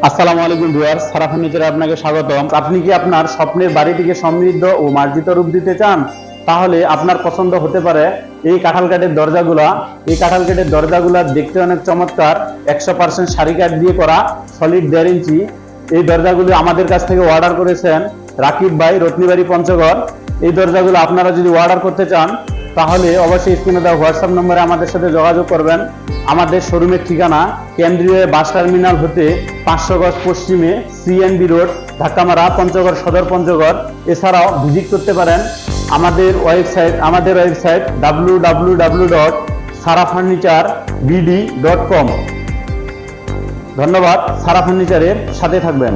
আসসালামু আলাইকুম ভিউয়ার্স, সারা ফার্নিচারে আপনাকে স্বাগতম। আপনি কি আপনার স্বপ্নের বাড়িটিকে সমৃদ্ধ ও মার্জিত রূপ দিতে চান? তাহলে আপনার পছন্দ হতে পারে এই কাঁঠাল কাঠের দরজাগুলা। এই কাঁঠাল কাঠের দরজাগুলা দেখতে অনেক চমৎকার। 100% সারি কাঠ দিয়ে করা, সলিড 1.5 ইঞ্চি। এই দরজাগুলি আমাদের কাছ থেকে অর্ডার করেছেন রাকিব ভাই, রত্নীবাড়ি, পঞ্চগড়। এই দরজাগুলো আপনারা যদি অর্ডার করতে চান তাহলে অবশ্যই স্ক্রিনে দেওয়া হোয়াটসঅ্যাপ নম্বরে আমাদের সাথে যোগাযোগ করবেন। আমাদের শোরুমের ঠিকানা কেন্দ্রীয় বাস টার্মিনাল হতে 500 গজ পশ্চিমে, সিএনবি রোড, ধাক্কামারা, পঞ্চগড় সদর, পঞ্চগড়। এছাড়াও ভিজিট করতে পারেন আমাদের ওয়েবসাইট www.sarafurniturebd.com। ধন্যবাদ। সারা ফার্নিচারের সাথে থাকবেন।